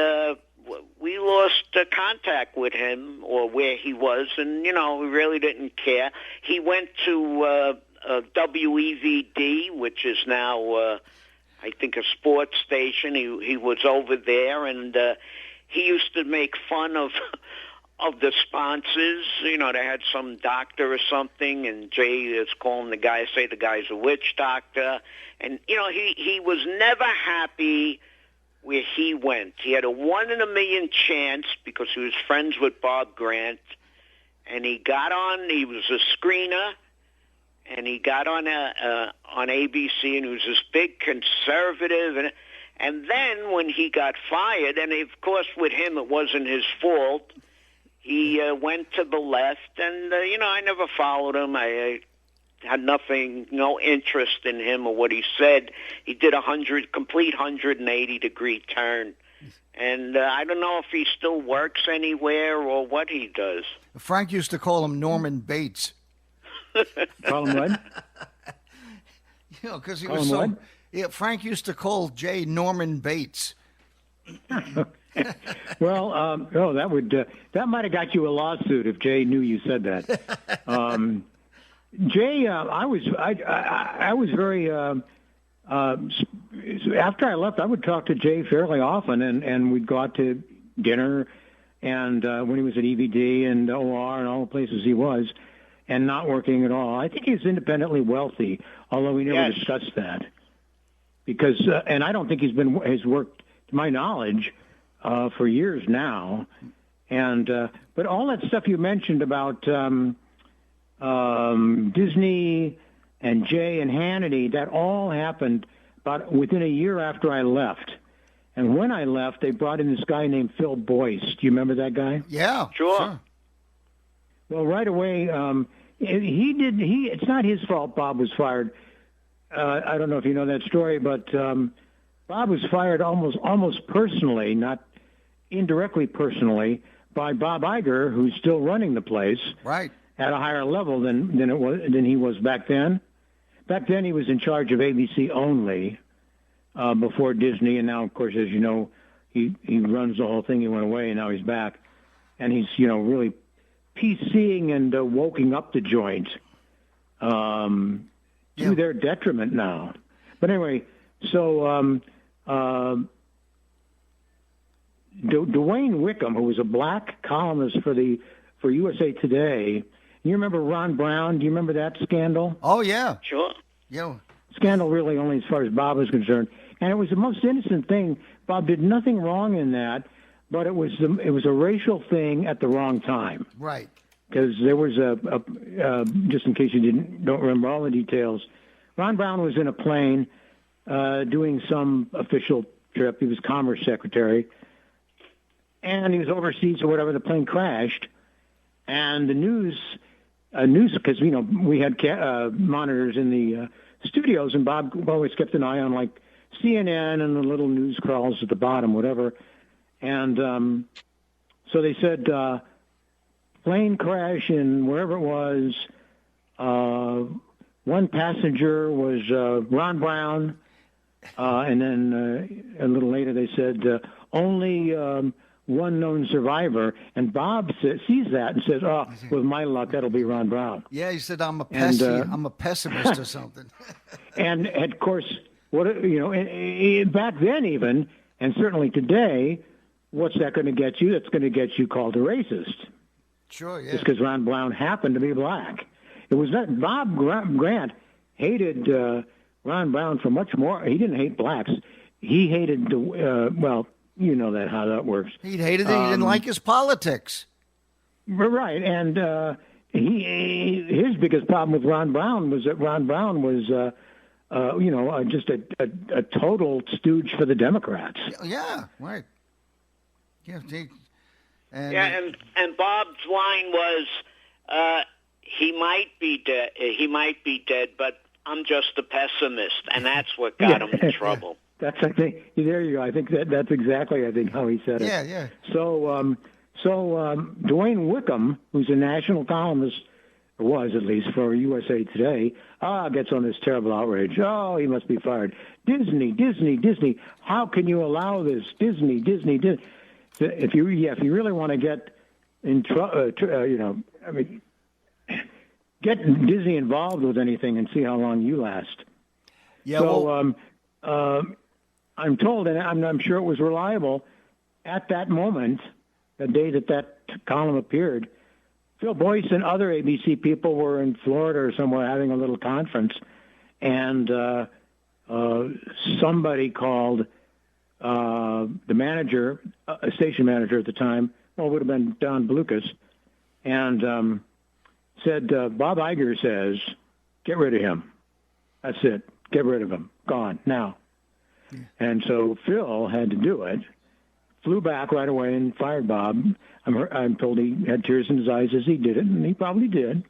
S3: we lost contact with him, or where he was, and, we really didn't care. He went to WEVD, which is now... I think a sports station. He was over there, and he used to make fun of the sponsors. They had some doctor or something, and Jay is calling the guy, say the guy's a witch doctor. And, he was never happy where he went. He had a 1 in a million chance because he was friends with Bob Grant, and he got on, he was a screener, and he got on ABC, and he was this big conservative. And then when he got fired, and of course with him it wasn't his fault, he went to the left. And, I never followed him. I had no interest in him or what he said. He did a complete 180-degree turn. And I don't know if he still works anywhere or what he does.
S1: Frank used to call him Norman Bates.
S2: Call him what?
S1: Because he was so... Yeah, Frank used to call Jay Norman Bates.
S2: Well, that might have got you a lawsuit if Jay knew you said that. Jay, I was very... after I left, I would talk to Jay fairly often, and we'd go out to dinner, and when he was at EVD and OR and all the places he was, and not working at all. I think he's independently wealthy, although we never discussed that. Because, and I don't think he's worked, to my knowledge, for years now. And but all that stuff you mentioned about Disney and Jay and Hannity, that all happened about within a year after I left. And when I left, they brought in this guy named Phil Boyce. Do you remember that guy?
S1: Yeah,
S3: sure.
S2: Well, right away, it's not his fault Bob was fired. I don't know if you know that story, but Bob was fired almost personally, not indirectly personally, by Bob Iger, who's still running the place,
S1: right,
S2: at a higher level than he was back then. Back then, he was in charge of ABC only before Disney, and now, of course, as you know, he runs the whole thing. He went away, and now he's back, and he's really PCing and woking up the joint to their detriment now. But anyway, so Dwayne Wickham, who was a black columnist for USA Today, you remember Ron Brown? Do you remember that scandal?
S1: Oh, yeah.
S3: Sure.
S1: Yeah.
S2: Scandal really only as far as Bob was concerned. And it was the most innocent thing. Bob did nothing wrong in that, but it was a racial thing at the wrong time.
S1: Right.
S2: Because there was just in case you don't remember all the details, Ron Brown was in a plane doing some official trip. He was Commerce Secretary. And he was overseas or whatever. The plane crashed. And the news, because, we had monitors in the studios, and Bob always kept an eye on, like, CNN and the little news crawls at the bottom, whatever. And so they said, plane crash in wherever it was, one passenger was Ron Brown, and then a little later they said only one known survivor. And Bob sees that and says, "Oh, with my luck, that'll be Ron Brown."
S1: Yeah, he said, I'm a pessimist or something.
S2: And of course, back then even, and certainly today, what's that going to get you? That's going to get you called a racist.
S1: Sure, yeah.
S2: Just because Ron Brown happened to be black. It was that Bob Grant hated Ron Brown for much more. He didn't hate blacks. He hated you know how that works.
S1: He hated it. He didn't like his politics.
S2: Right, and his biggest problem with Ron Brown was that Ron Brown was, just a total stooge for the Democrats.
S1: Yeah, right. Yeah,
S3: and Bob's line was, he might be dead. He might be dead, but I'm just a pessimist, and that's what got him in trouble.
S2: That's, I think, there you go. I think that's exactly, how he said it.
S1: Yeah.
S2: So Dwayne Wickham, who's a national columnist, or was at least for USA Today, gets on this terrible outrage. Oh, he must be fired. Disney. How can you allow this? Disney. If you really want to get in trouble, get Disney involved with anything and see how long you last.
S1: Yeah.
S2: So, I'm told, and I'm sure it was reliable, at that moment, the day that column appeared, Phil Boyce and other ABC people were in Florida or somewhere having a little conference, and somebody called the manager, a station manager at the time, it would have been Don Blucas, and said, Bob Iger says, get rid of him. That's it. Get rid of him. Gone. Now. Yeah. And so Phil had to do it, flew back right away and fired Bob. I'm told he had tears in his eyes as he did it, and he probably did.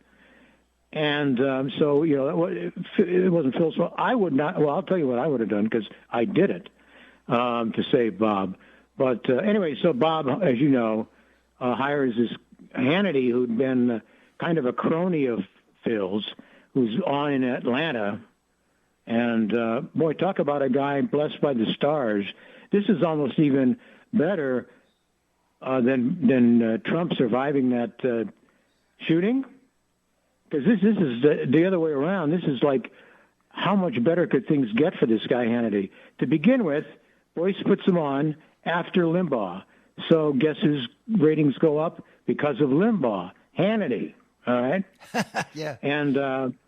S2: And so, it wasn't Phil's fault. I would not, I'll tell you what I would have done, because I did it to save Bob. But anyway, so Bob, as you know, hires this Hannity, who'd been kind of a crony of Phil's, who's on in Atlanta. And, boy, talk about a guy blessed by the stars. This is almost even better than Trump surviving that shooting. Because this is the other way around. This is like, how much better could things get for this guy Hannity? To begin with, Boyce puts him on after Limbaugh. So guess whose ratings go up? Because of Limbaugh. Hannity, all right?
S1: Yeah.
S2: And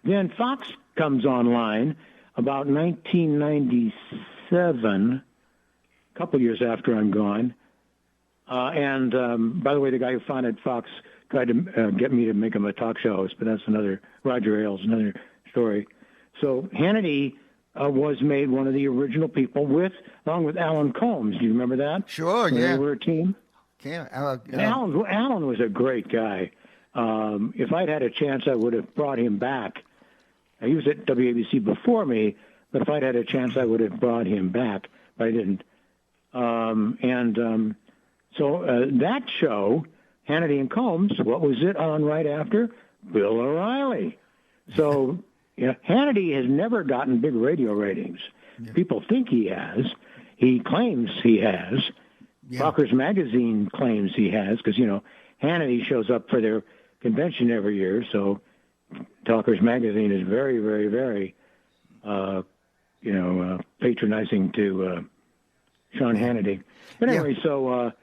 S2: then Fox comes online about 1997, a couple years after I'm gone. And by the way, the guy who founded Fox tried to get me to make him a talk show host, but that's Roger Ailes, another story. So Hannity was made one of the original people along with Alan Colmes. Do you remember that?
S1: Sure, yeah.
S2: They were a team.
S1: Yeah.
S2: Alan was a great guy. If I'd had a chance, I would have brought him back. He was at WABC before me, but if I'd had a chance, I would have brought him back, but I didn't. So that show, Hannity and Colmes, what was it on right after? Bill O'Reilly. So Hannity has never gotten big radio ratings. Yeah. People think he has. He claims he has. Yeah. Talkers Magazine claims he has, because, Hannity shows up for their convention every year, so Talkers Magazine is very, very, very, patronizing to Sean Hannity. But anyway, so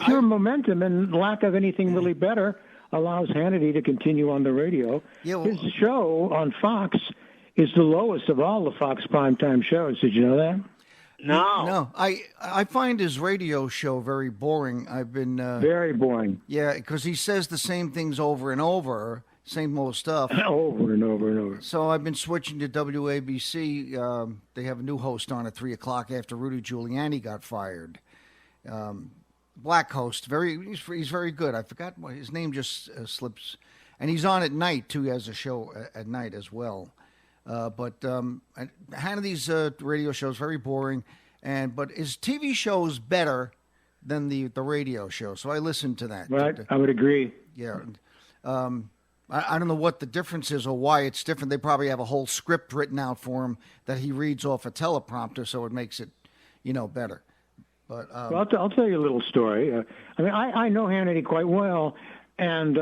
S2: pure momentum and lack of anything really better allows Hannity to continue on the radio. Yeah, well, his show on Fox is the lowest of all the Fox primetime shows. Did you know that?
S3: No.
S1: I find his radio show very boring. I've been
S2: very boring.
S1: Yeah, because he says the same things over and over, same old stuff.
S2: Over and over and over.
S1: So I've been switching to WABC. They have a new host on at 3:00 after Rudy Giuliani got fired. Black host, he's very good. I forgot what his name just slips, and he's on at night too. He has a show at night as well. But Hannity's radio show is very boring, but his TV show is better than the radio show. So I listened to that.
S2: Right, I would agree.
S1: Yeah. I don't know what the difference is or why it's different. They probably have a whole script written out for him that he reads off a teleprompter, so it makes it, better. But
S2: well, I'll tell you a little story. I know Hannity quite well, and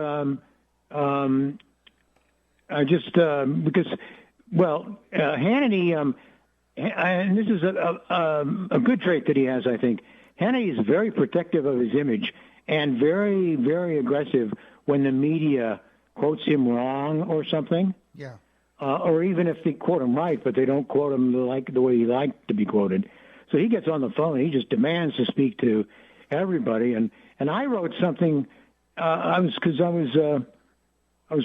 S2: I just because, Hannity, and this is a good trait that he has, I think. Hannity is very protective of his image and very, very aggressive when the media quotes him wrong or something.
S1: Yeah.
S2: Or even if they quote him right, but they don't quote him the way he liked to be quoted. So he gets on the phone and he just demands to speak to everybody. And I wrote something. I was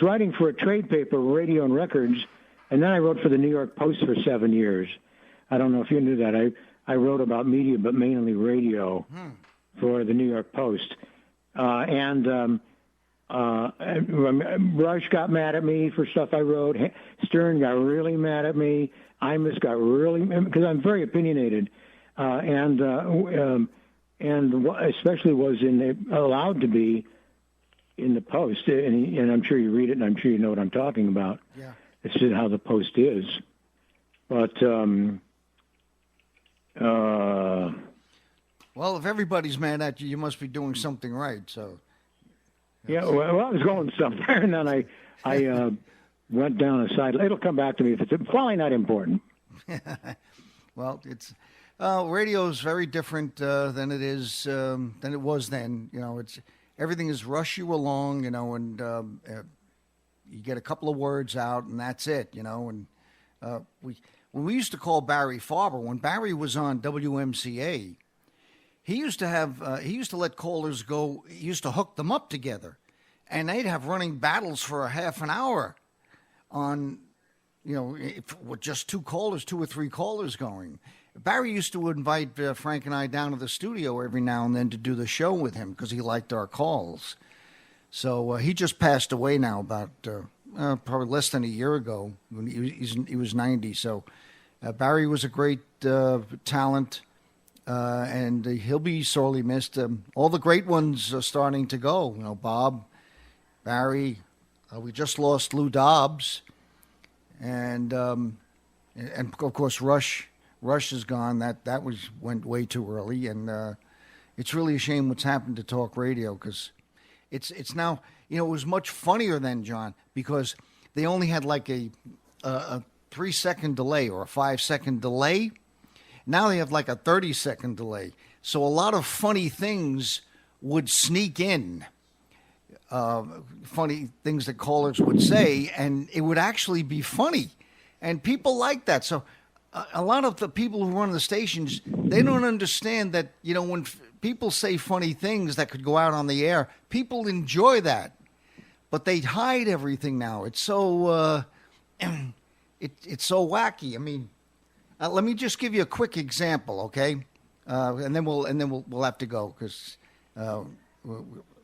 S2: writing for a trade paper, Radio and Records, and then I wrote for the New York Post for 7 years. I don't know if you knew that. I wrote about media, but mainly radio for the New York Post. Rush got mad at me for stuff I wrote. Stern got really mad at me. Imus got really, because I'm very opinionated, and especially was allowed to be in the Post. And I'm sure you read it, and I'm sure you know what I'm talking about.
S1: Yeah,
S2: it's just how the Post is. But
S1: well, if everybody's mad at you, you must be doing something right. So.
S2: Yeah, well, I was going somewhere, and then I went down a side. It'll come back to me if it's probably not important.
S1: Well, it's radio is very different than it was then. Everything is rush you along, and you get a couple of words out, and that's it, And when we used to call Barry Farber, when Barry was on WMCA. He used to let callers go. He used to hook them up together, and they'd have running battles for a half an hour on, with just two or three callers going. Barry used to invite Frank and I down to the studio every now and then to do the show with him because he liked our calls. So he just passed away now about probably less than a year ago. He was 90. So Barry was a great talent. And he'll be sorely missed. All the great ones are starting to go. Bob, Barry. We just lost Lou Dobbs, and of course Rush. Rush is gone. That went way too early, and it's really a shame what's happened to talk radio because it's now it was much funnier then, John, because they only had like a 3-second delay or a 5-second delay. Now they have like a 30-second delay. So a lot of funny things would sneak in, funny things that callers would say, and it would actually be funny. And people like that. So a lot of the people who run the stations, they don't understand that, when people say funny things that could go out on the air, people enjoy that. But they hide everything now. It's so, it's so wacky. I mean, let me just give you a quick example, okay? And then we'll have to go because we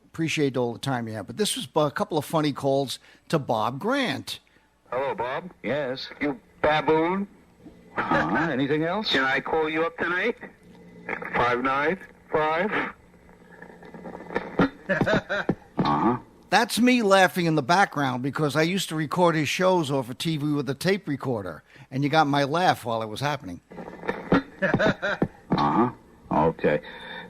S1: appreciate all the time you have. But this was a couple of funny calls to Bob Grant.
S5: Hello, Bob.
S6: Yes.
S5: You baboon.
S6: Anything else?
S5: Can I call you up tonight? 595.
S1: That's me laughing in the background because I used to record his shows off of TV with a tape recorder, and you got my laugh while it was happening.
S6: Okay.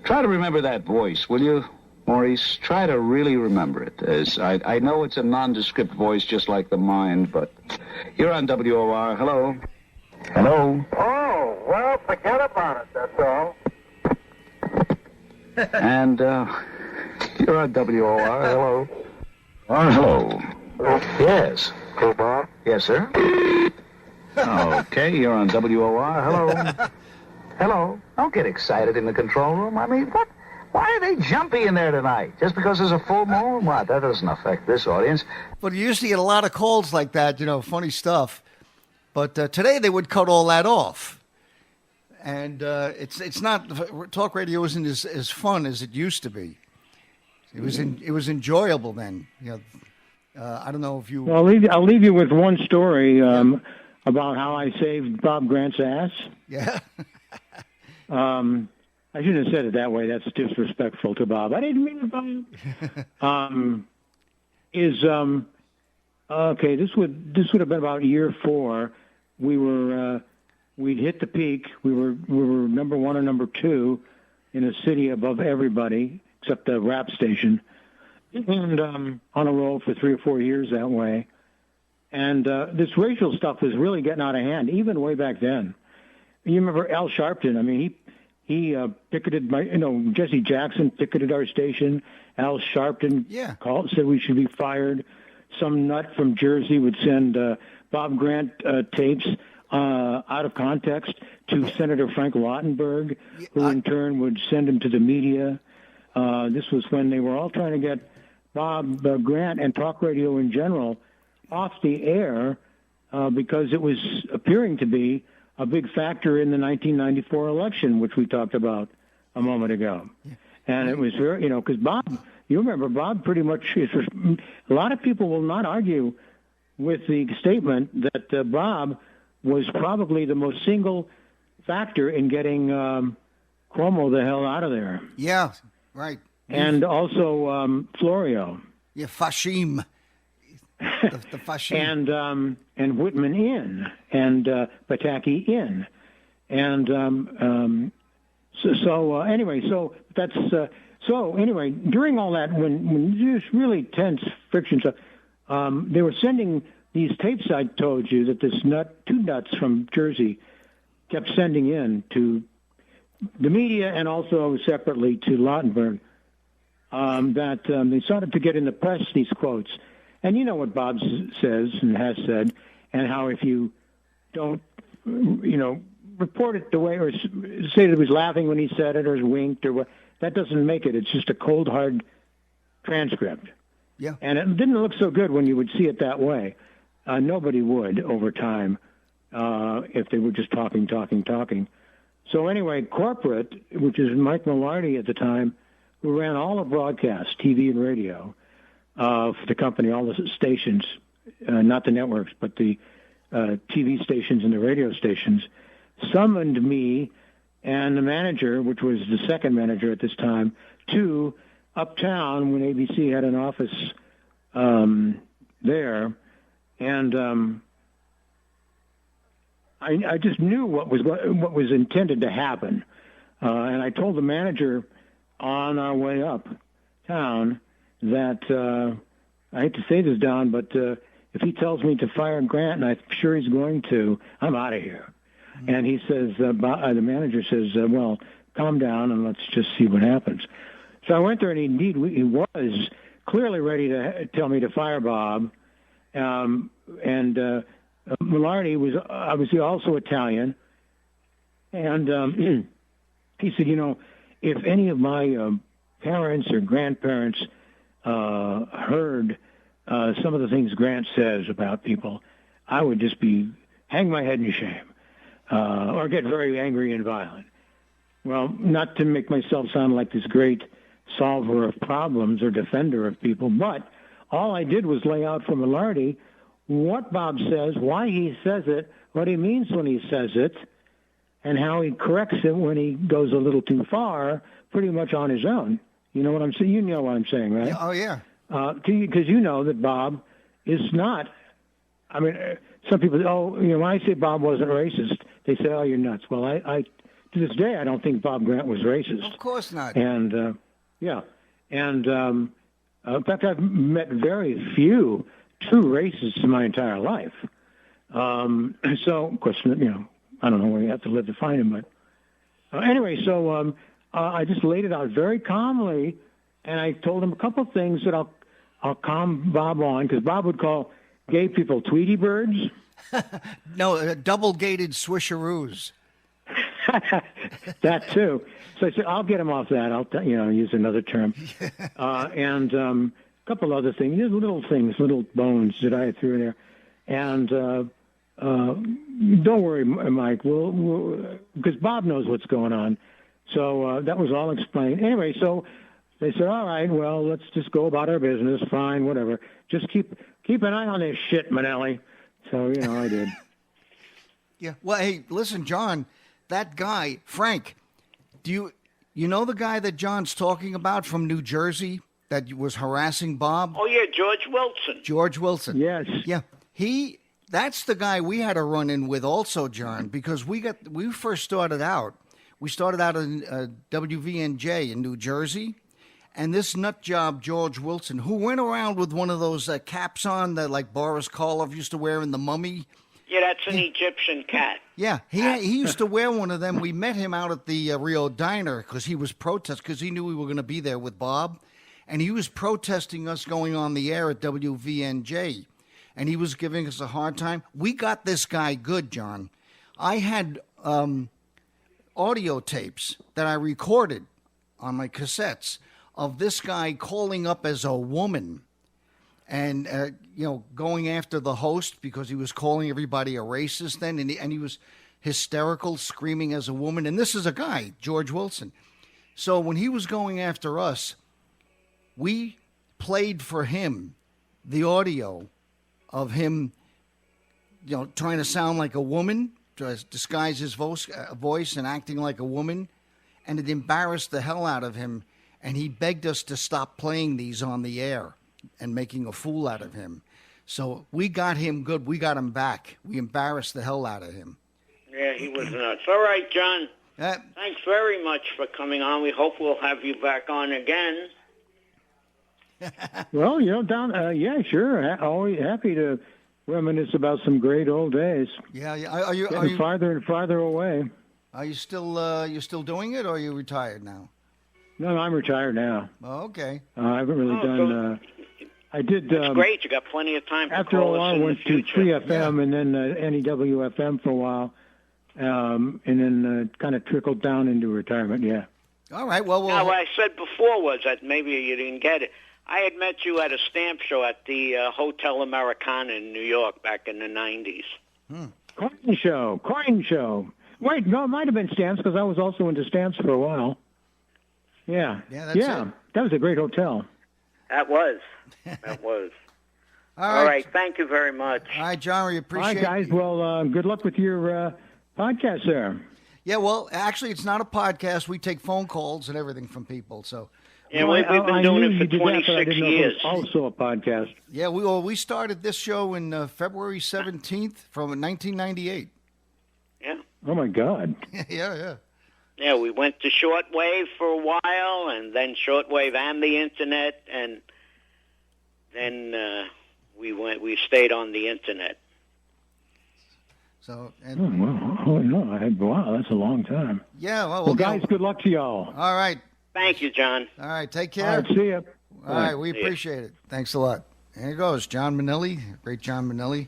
S6: Try to remember that voice, will you, Maurice? Try to really remember it. As I know it's a nondescript voice just like the mind, but you're on WOR. Hello? Hello?
S5: Oh, well, forget about it, that's all.
S6: And you're on WOR. Hello? Hello? Yes.
S5: Hello, Bob?
S6: Yes, sir? Okay, you're on WOR. Hello? Hello? Don't get excited in the control room. I mean, what? Why are they jumpy in there tonight? Just because there's a full moon? What? That doesn't affect this audience.
S1: But you used to get a lot of calls like that, funny stuff. But today they would cut all that off. And it's not, talk radio isn't as fun as it used to be. It was enjoyable then. I don't know if you...
S2: Well, I'll leave you with one story about how I saved Bob Grant's ass.
S1: Yeah.
S2: I shouldn't have said it that way. That's disrespectful to Bob. I didn't mean it by him. is okay. This would have been about year 4. We'd hit the peak. We were number 1 or number 2 in a city above everybody except the rap station, and on a roll for 3 or 4 years that way. And this racial stuff was really getting out of hand, even way back then. You remember Al Sharpton? I mean, he picketed Jesse Jackson picketed our station. Al Sharpton said we should be fired. Some nut from Jersey would send Bob Grant tapes out of context to Senator Frank Lautenberg, who in turn would send them to the media. This was when they were all trying to get Bob Grant and talk radio in general off the air because it was appearing to be a big factor in the 1994 election, which we talked about a moment ago. And it was very, because Bob, you remember, Bob pretty much, a lot of people will not argue with the statement that Bob was probably the most single factor in getting Cuomo the hell out of there.
S1: Yeah, right.
S2: And also Florio.
S1: Yeah, Fashim. The Fashim.
S2: And Whitman in, and Pataki in. And anyway, during all that, when there's really tense friction stuff, they were sending these tapes I told you that two nuts from Jersey kept sending in to the media and also separately to Lautenberg, that they started to get in the press these quotes. And you know what Bob says and has said, and how if you don't, report it the way, or say that he was laughing when he said it, or winked, or what, that doesn't make it. It's just a cold, hard transcript.
S1: Yeah.
S2: And it didn't look so good when you would see it that way. Nobody would over time if they were just talking. So anyway, corporate, which is Mike Millardy at the time, who ran all of broadcast, TV and radio, for the company, all the stations, not the networks, but the TV stations and the radio stations, summoned me and the manager, which was the second manager at this time, to uptown when ABC had an office there. And I just knew what was intended to happen. And I told the manager on our way uptown that I hate to say this, Don, but if he tells me to fire Grant, and I'm sure he's going to, I'm out of here. Mm-hmm. And he says, the manager says, well, calm down and let's just see what happens. So I went there, and indeed he was clearly ready to tell me to fire Bob. And Millardy was obviously also Italian. And he said, if any of my parents or grandparents heard some of the things Grant says about people, I would just hang my head in shame or get very angry and violent. Well, not to make myself sound like this great solver of problems or defender of people, but all I did was lay out for Millardy what Bob says, why he says it, what he means when he says it, and how he corrects it when he goes a little too far, pretty much on his own. You know what I'm saying? You know what I'm saying, right?
S1: Oh, yeah.
S2: Because you know that Bob is not. I mean, some people, when I say Bob wasn't racist, they say, oh, you're nuts. Well, I to this day, I don't think Bob Grant was racist.
S1: Of course not.
S2: And, yeah. And, in fact, I've met very few true racists in my entire life. So, of course, I don't know where you have to live to find them. But anyway, so I just laid it out very calmly, and I told him a couple of things that I'll calm Bob on, because Bob would call gay people Tweety birds.
S1: No, double-gated swisheroos.
S2: That too. So I said, I'll get him off that. I'll use another term. And a couple other things, little things, little bones that I threw in there. And don't worry, Mike, we'll because Bob knows what's going on. So that was all explained. Anyway, so they said, all right, well, let's just go about our business. Fine, whatever. Just keep an eye on this shit, Mainelli. So, I did.
S1: Yeah. Well, hey, listen, John, that guy, Frank, do you know the guy that John's talking about from New Jersey that was harassing Bob?
S3: Oh, yeah, George Wilson.
S1: George Wilson.
S2: Yes.
S1: Yeah. That's the guy we had a run in with also, John, because we first started out. We started out in WVNJ in New Jersey, and this nut job, George Wilson, who went around with one of those caps on that like Boris Karloff used to wear in The Mummy.
S3: Yeah, that's an Egyptian cat.
S1: Yeah, he used to wear one of them. We met him out at the Rio Diner because he was because he knew we were going to be there with Bob, and he was protesting us going on the air at WVNJ, and he was giving us a hard time. We got this guy good, John. I had audio tapes that I recorded on my cassettes of this guy calling up as a woman and, going after the host because he was calling everybody a racist then, and he was hysterical, screaming as a woman. And this is a guy, George Wilson. So when he was going after us, we played for him the audio of him, trying to sound like a woman, to disguise his voice and acting like a woman, and it embarrassed the hell out of him, and he begged us to stop playing these on the air and making a fool out of him. So we got him good. We got him back. We embarrassed the hell out of him.
S3: Yeah, he was nuts. All right, John. Thanks very much for coming on. We hope we'll have you back on again.
S2: Well, yeah, sure. Always happy to reminisce about some great old days.
S1: Yeah. Are you
S2: farther and farther away?
S1: Are you still doing it, or are you retired now?
S2: No, I'm retired now.
S1: Oh, okay.
S2: I haven't really done. I did.
S3: That's great. You got plenty of time.
S2: After a while, I went to 3FM and then NEWFM for a while, and then kind of trickled down into retirement. Yeah.
S1: All right. Well,
S3: now, what I said before was that maybe you didn't get it. I had met you at a stamp show at the Hotel Americana in New York back in the 90s.
S2: Coin show. Wait, no, it might have been stamps because I was also into stamps for a while. Yeah.
S1: That's it.
S2: That was a great hotel.
S3: That was. All right. Thank you very much.
S1: All right, John, we appreciate it.
S2: All right, guys. Well, good luck with your podcast there.
S1: Yeah, well, actually, it's not a podcast. We take phone calls and everything from people, so...
S3: Yeah, we've been doing it for 26 years.
S2: Also a podcast.
S1: Yeah, we started this show in February 17th from 1998.
S3: Yeah.
S2: Oh, my God.
S1: Yeah.
S3: Yeah, we went to shortwave for a while, and then shortwave and the Internet, and then we stayed on the Internet.
S1: So,
S2: wow, that's a long time.
S1: Yeah,
S2: well, guys, good luck to y'all.
S1: All right.
S3: Thank you, John.
S1: All right, take care.
S2: All right, see you.
S1: All right, we appreciate it. Thanks a lot. There he goes, John Mainelli, great John Mainelli.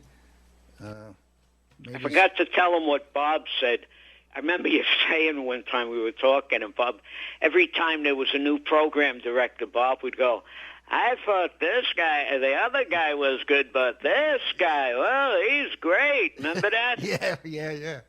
S3: I forgot to tell him what Bob said. I remember you saying one time we were talking, and Bob, every time there was a new program director, Bob would go, I thought this guy, the other guy was good, but this guy, well, he's great. Remember that?
S1: Yeah. Yeah.